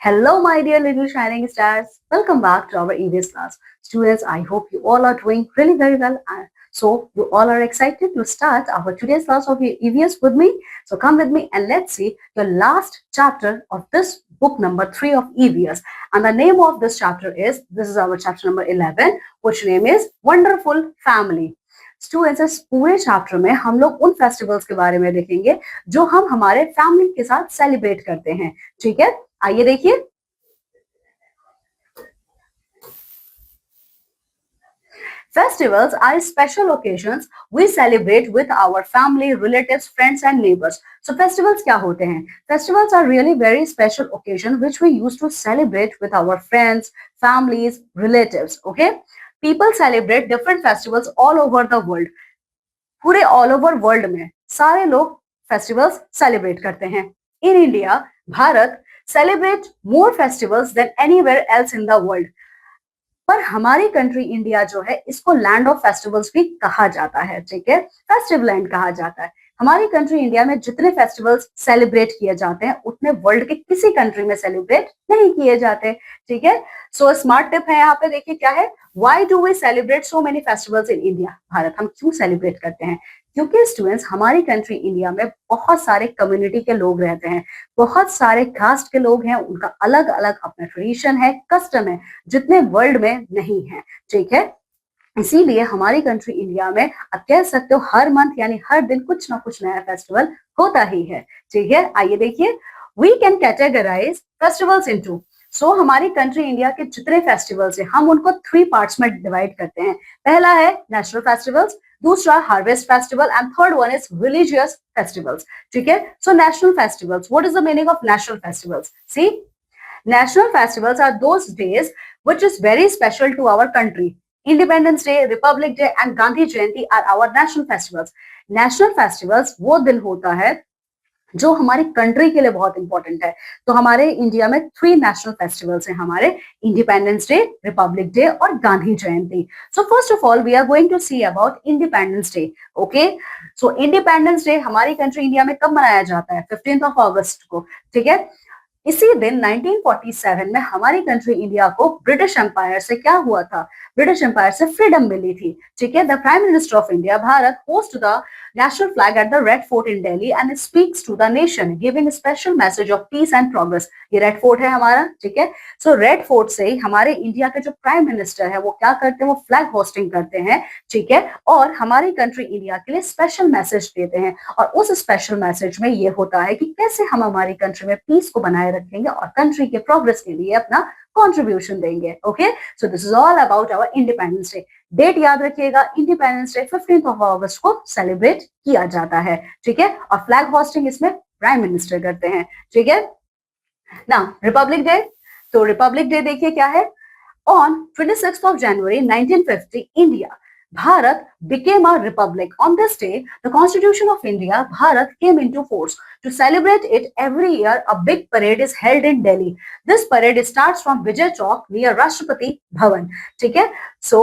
Hello, my dear little shining stars. Welcome back to our EVS class. Students, I hope you all are doing really very well. So, you all are excited to start our today's class of EVS with me. So, come with me and let's see the last chapter of this book number 3 of EVS. And the name of this chapter this is our chapter number 11, which name is Wonderful Family. Students इस पूरे chapter में हम लोग उन festivals के बारे में देखेंगे जो हम हमारे फैमिली के साथ सेलिब्रेट करते हैं. ठीक है, आइए देखिए. Festivals are special occasions we celebrate with our family, relatives, friends and neighbors. So festivals क्या होते हैं? Festivals are really very special occasion which we use to celebrate with our friends, families, relatives. Okay? People celebrate different festivals all over the world. पूरे all over world में सारे लोग festivals celebrate करते हैं. In India, Bharat celebrate more festivals than anywhere else in the world. पर हमारी country India जो है इसको लैंड ऑफ फेस्टिवल्स भी कहा जाता है. ठीक है, फेस्टिव लैंड कहा जाता है. हमारी कंट्री इंडिया में जितने फेस्टिवल्स सेलिब्रेट किए जाते हैं उतने वर्ल्ड के किसी कंट्री में सेलिब्रेट नहीं किए जाते. ठीक है, सो स्मार्ट टिप है यहाँ पे, देखिए क्या है. Why do we celebrate so many festivals in India? Bharat हम क्यों सेलिब्रेट करते हैं? क्योंकि स्टूडेंट्स हमारी कंट्री इंडिया में बहुत सारे कम्युनिटी के लोग रहते हैं, बहुत सारे कास्ट के लोग हैं, उनका अलग अलग अपना ट्रेडिशन है, कस्टम है, जितने वर्ल्ड में नहीं है. ठीक है, इसीलिए हमारी कंट्री इंडिया में आप कह सकते हो हर मंथ यानी हर दिन कुछ ना कुछ नया फेस्टिवल होता ही है. ठीक है, आइए देखिए. We can categorize festivals into. So हमारी कंट्री इंडिया के जितने फेस्टिवल्स हैं हम उनको 3 पार्ट्स में डिवाइड करते हैं. पहला है नेशनल फेस्टिवल्स, दूसरा harvest festival and third one is religious festivals. ठीक है, so national festivals, what is the meaning of national festivals? See, national festivals are those days which is very special to our country. Independence Day, Republic Day and Gandhi Jayanti are our national festivals. National festivals वो दिन होता है जो हमारी country के लिए बहुत important है. तो हमारे इंडिया में 3 नेशनल फेस्टिवल्स हैं हमारे, इंडिपेंडेंस डे, रिपब्लिक डे और Gandhi Jayanti. So first of all we are going to see about independence day. Okay, so independence day हमारी कंट्री इंडिया में कब मनाया जाता है? 15 अगस्त को. ठीक है, इसी दिन 1947 में हमारी कंट्री इंडिया को ब्रिटिश एम्पायर से क्या हुआ था? ब्रिटिश एम्पायर से फ्रीडम मिली थी. ठीक है, the prime minister of India Bharat host the national flag at the Red Fort in Delhi and speaks to the nation giving a special message of peace and progress. ये red fort है हमारा. ठीक है, सो red fort से ही हमारे India के जो prime minister है वो क्या करते हैं? वो फ्लैग होस्टिंग करते हैं. ठीक है, और हमारी कंट्री इंडिया के लिए स्पेशल मैसेज देते हैं. और उस स्पेशल मैसेज में ये होता है कि कैसे हम हमारी कंट्री में पीस को बनाए रखेंगे और कंट्री के प्रोग्रेस के लिए अपना कंट्रीब्यूशन देंगे. Okay, so this is all about our independence day. Date याद रखिएगा, इंडिपेंडेंस डे 15 अगस्त को सेलिब्रेट किया जाता है. ठीक है, और फ्लैग होस्टिंग इसमें प्राइम मिनिस्टर करते हैं. ठीक है ना. रिपब्लिक डे, तो रिपब्लिक डे देखिए क्या है. On 26 January 1950 India Bharat became a republic. On this day, the Constitution of India, Bharat, came into force. To celebrate it, every year a big parade is held in Delhi. This parade starts from Vijay Chowk near Rashtrapati Bhavan. ठीक है, so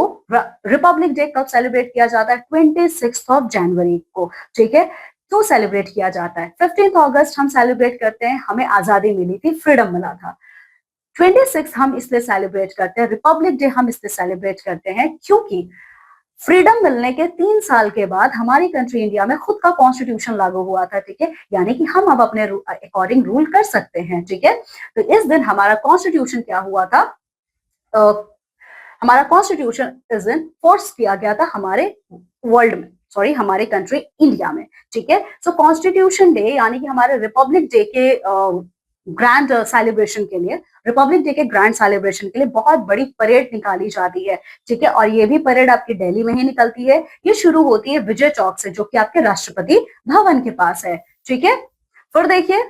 Republic Day कब celebrate किया जाता है? 26 January को. ठीक है, क्यों सेलिब्रेट किया जाता है? 15 अगस्त हम सेलिब्रेट करते हैं, हमें आजादी मिली थी, फ्रीडम मिला था. 26 हम इसलिए सेलिब्रेट करते हैं, रिपब्लिक डे हम इसलिए सेलिब्रेट करते हैं क्योंकि फ्रीडम मिलने के 3 साल के बाद हमारी कंट्री इंडिया में खुद का कॉन्स्टिट्यूशन लागू हुआ था. ठीक है, यानी कि हम अब अपने अकॉर्डिंग रूल कर सकते हैं. ठीक है, तो इस दिन हमारा कॉन्स्टिट्यूशन क्या हुआ था? हमारा कॉन्स्टिट्यूशन इस दिन फोर्स किया गया था हमारे वर्ल्ड में, सॉरी हमारे कंट्री इंडिया में. ठीक है, सो कॉन्स्टिट्यूशन डे यानी कि हमारे रिपब्लिक डे के ग्रैंड सेलिब्रेशन के लिए, रिपब्लिक डे के ग्रैंड सेलिब्रेशन के लिए बहुत बड़ी परेड निकाली जाती है. ठीक है, और ये भी परेड आपकी दिल्ली में ही निकलती है. ये शुरू होती है विजय चौक से जो कि आपके राष्ट्रपति भवन के पास है. ठीक है, फिर देखिए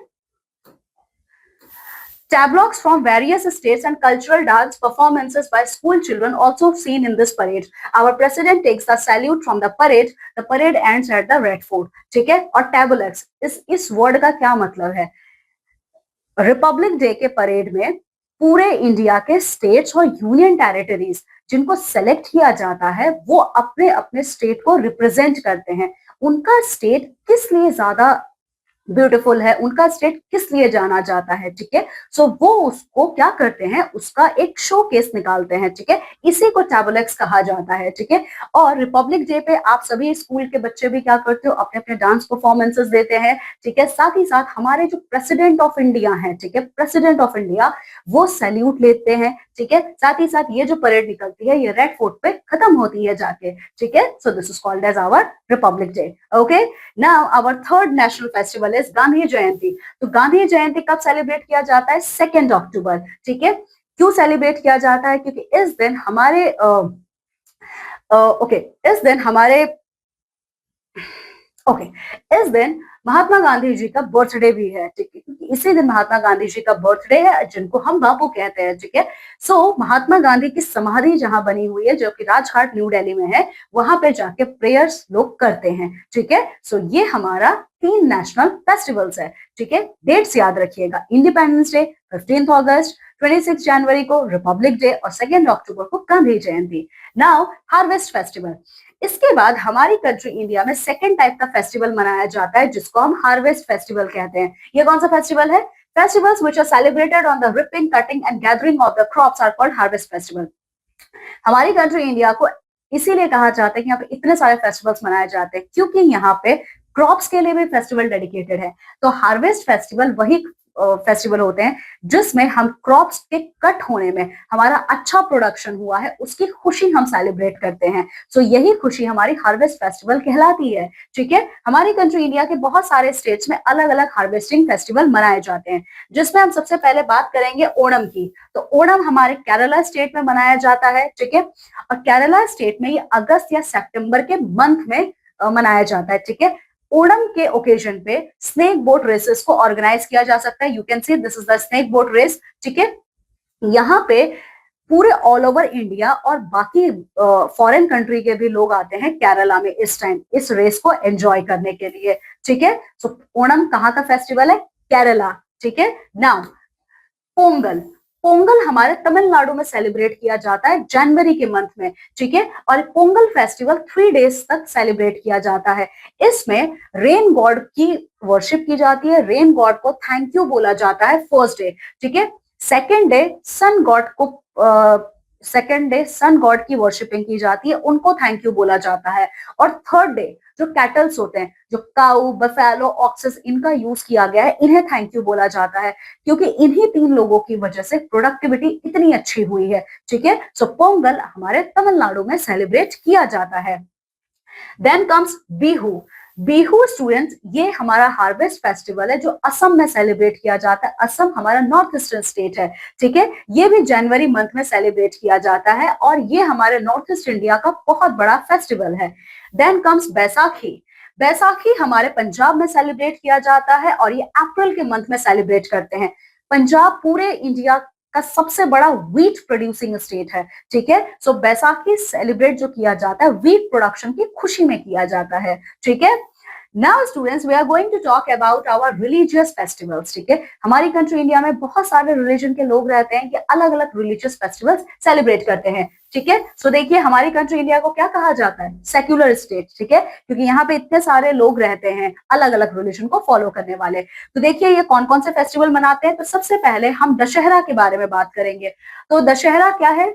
tableaux from various states and cultural dance performances by school children also seen in this parade. Our president takes the salute from the parade. The parade ends at the Red Fort. ठीक है, और tableaux इस word का क्या मतलब है? Republic day के parade में पूरे इंडिया के स्टेट्स और यूनियन टेरिटरीज जिनको सेलेक्ट किया जाता है वो अपने अपने स्टेट को रिप्रेजेंट करते हैं. उनका स्टेट किस लिए ज्यादा ब्यूटीफुल है, उनका स्टेट किस लिए जाना जाता है, ठीक है। सो वो उसको क्या करते हैं, उसका एक शो केस निकालते हैं, ठीक है। इसी को टैबुलेक्स कहा जाता है, ठीक है। और रिपब्लिक डे पे आप सभी स्कूल के बच्चे भी क्या करते हो, अपने अपने डांस परफॉर्मेंसेस देते हैं, ठीक है। साथ ही साथ हमारे जो प्रेसिडेंट ऑफ इंडिया है, ठीक है, प्रेसिडेंट ऑफ इंडिया, वो सैल्यूट लेते हैं, ठीक है। साथ ही साथ ये जो परेड निकलती है ये रेड फोर्ट पे खत्म होती है जाके, ठीक है। So this is called as our republic day. Okay, now our third national festival is Gandhi Jayanti. तो गांधी जयंती कब सेलिब्रेट किया जाता है, 2 अक्टूबर, ठीक है। क्यों सेलिब्रेट किया जाता है, क्योंकि इस दिन हमारे ओके इस दिन हमारे ओके इस दिन महात्मा गांधी जी का बर्थडे भी है, ठीक है, क्योंकि इसी दिन महात्मा गांधी जी का बर्थडे है, जिनको हम बापू कहते हैं, ठीक है। सो महात्मा गांधी की समाधि जहां बनी हुई है, जो कि राजघाट न्यू दिल्ली में है, वहां पे जाके प्रेयर्स लोग करते हैं, ठीक है। सो ये हमारा 3 नेशनल फेस्टिवल्स है, ठीक है। डेट्स याद रखिएगा, इंडिपेंडेंस डे 15 अगस्त, 26 जनवरी को रिपब्लिक डे और 2 अक्टूबर को Gandhi Jayanti. Now harvest festival. इसके बाद हमारी कंट्री इंडिया में सेकेंड टाइप का फेस्टिवल मनाया जाता है, जिसको हम हार्वेस्ट फेस्टिवल कहते हैं। ये कौन सा फेस्टिवल है, festivals which are celebrated on the reaping, cutting and gathering of the crops are called harvest festival. हमारी कंट्री इंडिया को इसीलिए कहा जाता है कि यहाँ पे इतने सारे फेस्टिवल्स मनाए जाते हैं, क्योंकि यहाँ पे क्रॉप्स के लिए भी फेस्टिवल डेडिकेटेड है। तो हार्वेस्ट फेस्टिवल वही फेस्टिवल होते हैं जिसमें हम क्रॉप्स के कट होने में हमारा अच्छा प्रोडक्शन हुआ है, उसकी खुशी हम सेलिब्रेट करते हैं। सो यही खुशी हमारी हार्वेस्ट फेस्टिवल कहलाती है, ठीक है। हमारी कंट्री इंडिया के बहुत सारे स्टेट्स में अलग अलग हार्वेस्टिंग फेस्टिवल मनाए जाते हैं, जिसमें हम सबसे पहले बात करेंगे ओणम की। तो ओणम हमारे केरला स्टेट में मनाया जाता है, ठीक है। और केरला स्टेट में ये अगस्त या सितंबर के मंथ में मनाया जाता है, ठीक है। ओणम के ओकेजन पे स्नेक बोट रेसेस को ऑर्गेनाइज किया जा सकता है। You can see this is the snake boat race, ठीक है। यहाँ पे पूरे ऑल ओवर इंडिया और बाकी फॉरेन कंट्री के भी लोग आते हैं केरला में इस टाइम इस रेस को एंजॉय करने के लिए, ठीक है। सो ओणम कहाँ का फेस्टिवल है, केरला, ठीक है। नाउ पोंगल। पोंगल हमारे तमिलनाडु में सेलिब्रेट किया जाता है जनवरी के मंथ में, ठीक है। और पोंगल फेस्टिवल 3 डेज तक सेलिब्रेट किया जाता है। इसमें रेन गॉड की वर्शिप की जाती है, रेन गॉड को थैंक यू बोला जाता है फर्स्ट डे, ठीक है। सेकेंड डे सन गॉड को सेकेंड डे सन गॉड की वर्शिपिंग की जाती है, उनको थैंक यू बोला जाता है। और थर्ड डे जो कैटल्स होते हैं, जो काउ, बफेलो, ऑक्सेस, इनका यूज किया गया है, इन्हें थैंक यू बोला जाता है, क्योंकि इन्हीं 3 लोगों की वजह से प्रोडक्टिविटी इतनी अच्छी हुई है, ठीक है। सो पोंगल हमारे तमिलनाडु में सेलिब्रेट किया जाता है। Then comes Bihu. Bihu students, ये हमारा हार्वेस्ट फेस्टिवल है जो असम में सेलिब्रेट किया जाता है। असम हमारा नॉर्थ ईस्टर्न स्टेट है, ठीक है। ये भी जनवरी मंथ में सेलिब्रेट किया जाता है और ये हमारे नॉर्थ ईस्ट इंडिया का बहुत बड़ा फेस्टिवल है। Then comes Baisakhi. बैसाखी हमारे पंजाब में सेलिब्रेट किया जाता है और ये अप्रैल के मंथ में सेलिब्रेट करते हैं। पंजाब पूरे इंडिया का सबसे बड़ा व्हीट प्रोड्यूसिंग स्टेट है, ठीक है। सो बैसाखी सेलिब्रेट जो किया जाता है व्हीट प्रोडक्शन की खुशी में किया जाता है, ठीक है। Now students, we are going to talk about our religious festivals, ठीक है। हमारी कंट्री इंडिया में बहुत सारे रिलीजन के लोग रहते हैं कि अलग अलग रिलीजियस फेस्टिवल्स सेलिब्रेट करते हैं, ठीक है। सो देखिए, हमारी कंट्री इंडिया को क्या कहा जाता है, सेक्युलर स्टेट, ठीक है, क्योंकि यहाँ पे इतने सारे लोग रहते हैं अलग अलग रिलीजन को फॉलो करने वाले। तो देखिए ये कौन कौन से फेस्टिवल मनाते हैं। तो सबसे पहले हम दशहरा के बारे में बात करेंगे। तो दशहरा क्या है,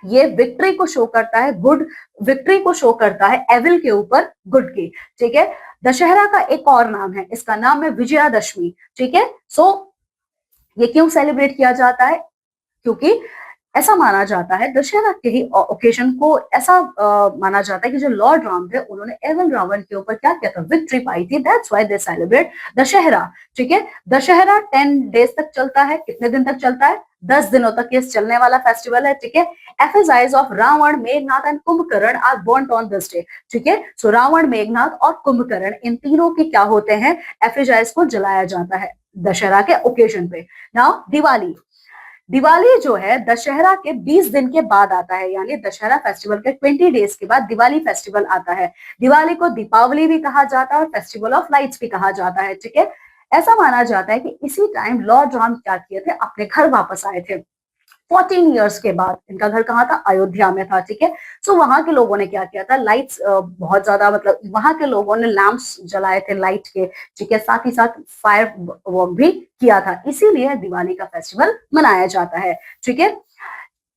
ये विक्ट्री को शो करता है, गुड विक्ट्री को शो करता है एविल के ऊपर गुड की, ठीक है। दशहरा का एक और नाम है, इसका नाम है विजयादशमी, ठीक है। सो ये क्यों सेलिब्रेट किया जाता है, क्योंकि ऐसा माना जाता है दशहरा के ही ओकेजन को ऐसा माना जाता है कि जो लॉर्ड राम थे उन्होंने एवल रावण के ऊपर क्या किया था, विक्ट्री पाई थी। That's why they celebrate Dussehra, ठीक है। दशहरा 10 डेज तक चलता है। कितने दिन तक चलता है, 10 दिनों तक ये चलने वाला फेस्टिवल है, ठीक है। Effigies of Ravana, Meghnad and Kumbhakarna are burned on this day, ठीक है। सो रावण, मेघनाथ और कुंभकर्ण, इन तीनों के क्या होते हैं, एफिजाइज को जलाया जाता है दशहरा के ओकेजन पे। नाउ दिवाली। दिवाली जो है दशहरा के 20 दिन के बाद आता है, यानी दशहरा फेस्टिवल के 20 डेज के बाद दिवाली फेस्टिवल आता है। दिवाली को दीपावली भी कहा जाता है और फेस्टिवल ऑफ लाइट्स भी कहा जाता है, ठीक है। ऐसा माना जाता है कि इसी टाइम लॉर्ड राम क्या किए थे, अपने घर वापस आए थे। 14 ईयर्स के बाद। इनका घर कहाँ था? अयोध्या में था, ठीक है। सो वहां के लोगों ने क्या किया था, लाइट्स बहुत ज्यादा, मतलब वहां के लोगों ने लैंप्स जलाए थे लाइट के, ठीक है, साथ ही साथ फायर वर्क भी किया था, इसीलिए दिवाली का फेस्टिवल मनाया जाता है, ठीक है।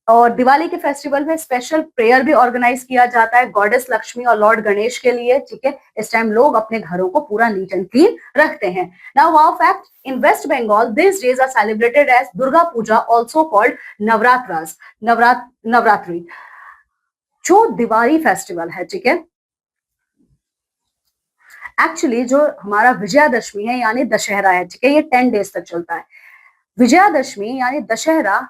और दिवाली के फेस्टिवल में स्पेशल प्रेयर भी ऑर्गेनाइज किया जाता है गॉडेस लक्ष्मी और लॉर्ड गणेश के लिए, ठीक है। इस टाइम लोग अपने घरों को पूरा नीट एंड क्लीन रखते हैं। Now wow fact, in West Bengal this days are celebrated as Durga Puja, also called Navratras, Navratri. जो दिवाली फेस्टिवल है, ठीक है, एक्चुअली जो हमारा विजयादशमी है यानी दशहरा है, ठीक है, ये 10 डेज तक चलता है। विजयादशमी यानी दशहरा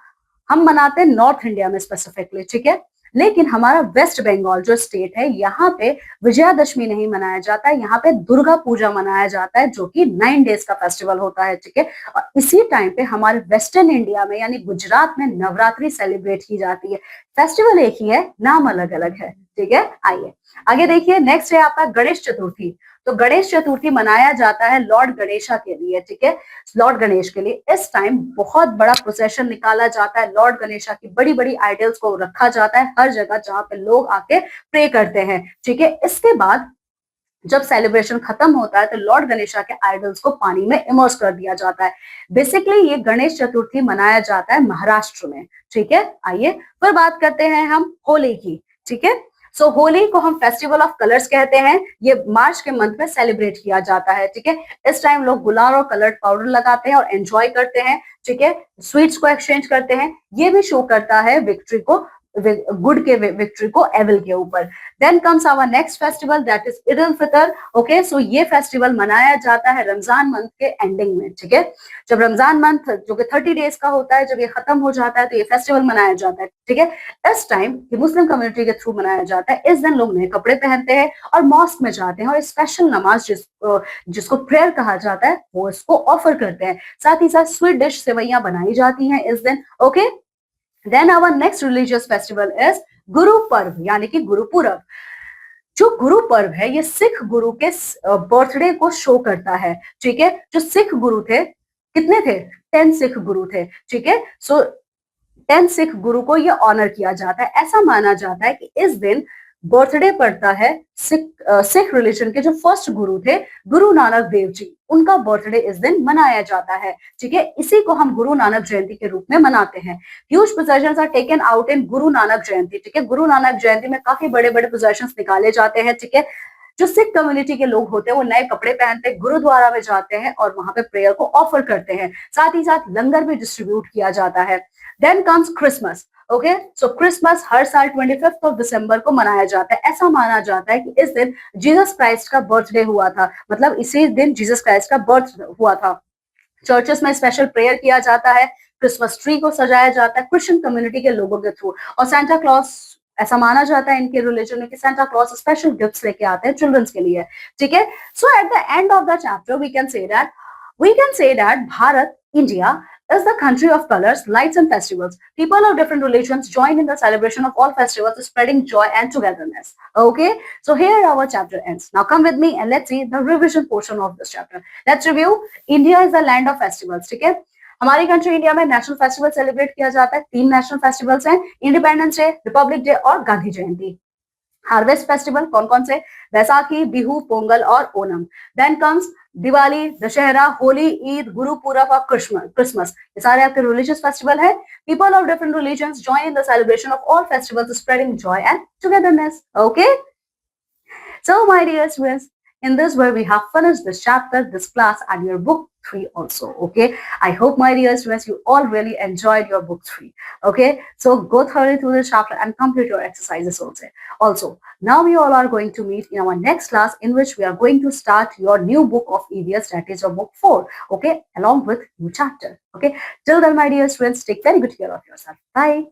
हम मनाते हैं नॉर्थ इंडिया में स्पेसिफिकली, ठीक है, लेकिन हमारा वेस्ट बंगाल जो स्टेट है यहाँ पे विजयादशमी नहीं मनाया जाता है, यहाँ पे दुर्गा पूजा मनाया जाता है, जो कि 9 डेज का फेस्टिवल होता है, ठीक है। और इसी टाइम पे हमारे वेस्टर्न इंडिया में यानी गुजरात में नवरात्रि सेलिब्रेट की जाती है। फेस्टिवल एक ही है, नाम अलग अलग है, ठीक है। आइए आगे देखिए, नेक्स्ट है आपका गणेश चतुर्थी। तो गणेश चतुर्थी मनाया जाता है लॉर्ड गणेशा के लिए, ठीक है, लॉर्ड गणेश के लिए। इस टाइम बहुत बड़ा प्रोसेशन निकाला जाता है, लॉर्ड गणेशा की बड़ी बड़ी आइडल्स को रखा जाता है हर जगह जहां पे लोग आके प्रे करते हैं, ठीक है। इसके बाद जब सेलिब्रेशन खत्म होता है तो लॉर्ड गणेशा के आइडल्स को पानी में इमर्स कर दिया जाता है। बेसिकली ये गणेश चतुर्थी मनाया जाता है महाराष्ट्र में, ठीक है। आइए फिर बात करते हैं हम होली की, ठीक है। सो होली को हम फेस्टिवल ऑफ कलर्स कहते हैं, ये मार्च के मंथ में सेलिब्रेट किया जाता है, ठीक है। इस टाइम लोग गुलाल और कलर्ड पाउडर लगाते हैं और एंजॉय करते हैं, ठीक है, स्वीट्स को एक्सचेंज करते हैं। ये भी शो करता है विक्ट्री को, गुड के विक्ट्री को एविल के ऊपर। Then comes our next festival that is Eid ul Fitr, okay. So ये फेस्टिवल मनाया जाता है रमजान मंथ के एंडिंग में, ठीक है। जब रमजान मंथ जो कि 30 डेज का होता है, जब ये खत्म हो जाता है तो ये फेस्टिवल मनाया जाता है, ठीक है। इस टाइम ये मुस्लिम कम्युनिटी के थ्रू मनाया जाता है। इस दिन लोग नए कपड़े पहनते हैं और मॉस्क में जाते हैं और स्पेशल नमाज जिसको प्रेयर कहा जाता है वो इसको ऑफर करते हैं। साथ ही साथ स्वीट डिश सेवैयां बनाई जाती हैं इस दिन, okay. Then our next religious festival is Guru Parv यानी कि गुरुपुरब। जो गुरु पर्व है ये सिख गुरु के बर्थडे को शो करता है, ठीक है। जो सिख गुरु थे, कितने थे? 10 सिख गुरु थे, ठीक है। सो 10 सिख गुरु को ये ऑनर किया जाता है। ऐसा माना जाता है कि इस दिन बर्थडे पड़ता है सिख रिलीजन के जो फर्स्ट गुरु थे गुरु नानक देव जी, उनका बर्थडे इस दिन मनाया जाता है, ठीक है। इसी को हम गुरु नानक जयंती के रूप में मनाते हैं। Huge processions are taken out in Guru Nanak जयंती, ठीक है। गुरु नानक जयंती में काफी बड़े बड़े प्रोसेशंस निकाले जाते हैं, ठीक है। जो सिख कम्युनिटी के लोग होते हैं वो नए कपड़े पहनते हैं, गुरुद्वारा में जाते हैं और वहां पे प्रेयर को ऑफर करते हैं। साथ ही साथ लंगर भी डिस्ट्रीब्यूट किया जाता है। Then comes Christmas, okay. So Christmas हर साल 25 ऑफ दिसंबर को मनाया जाता है। ऐसा माना जाता है कि इस दिन जीसस क्राइस्ट का बर्थडे हुआ था, मतलब इसी दिन जीसस क्राइस्ट का बर्थ हुआ था। चर्चेस में स्पेशल प्रेयर किया जाता है, क्रिसमस ट्री को सजाया जाता है क्रिश्चियन कम्युनिटी के लोगों के थ्रू। और सेंटा क्लॉज, ऐसा माना जाता है इनके रिलीजन में कि सेंटा क्लॉज स्पेशल गिफ्ट्स लेके आते हैं चिल्ड्रंस के लिए, ठीक है। So at the end of the chapter we can say that Bharat, India, is the country of colors, lights, and festivals. People of different religions join in the celebration of all festivals, spreading joy and togetherness. Okay, so here our chapter ends. Now come with me and let's see the revision portion of this chapter. Let's review. India is the land of festivals. ठीक है, हमारी country India में national festival celebrate किया जाता है। 3 national festivals हैं, independence day, republic day और गांधी जयंती। Harvest festival कौन कौन से? वैसाखी, बिहू, पोंगल और ओनम। देन कम्स दिवाली, दशहरा, होली, ईद, गुरुपुरब और क्रिसमस। ये सारे आपके रिलीजियस फेस्टिवल है। People of different religions join in the celebration of all festivals, spreading Joy and togetherness. Okay, so my dear students, in this way we have finished this chapter, this class, and your book 3 also. Okay, I hope my dear students you all really enjoyed your book 3. Okay, so go thoroughly through this chapter and complete your exercises also. Now we all are going to meet in our next class, in which we are going to start your new book of EVS, that is your book 4. Okay, along with new chapter. Okay, till then my dear students, take very good care of yourself. Bye.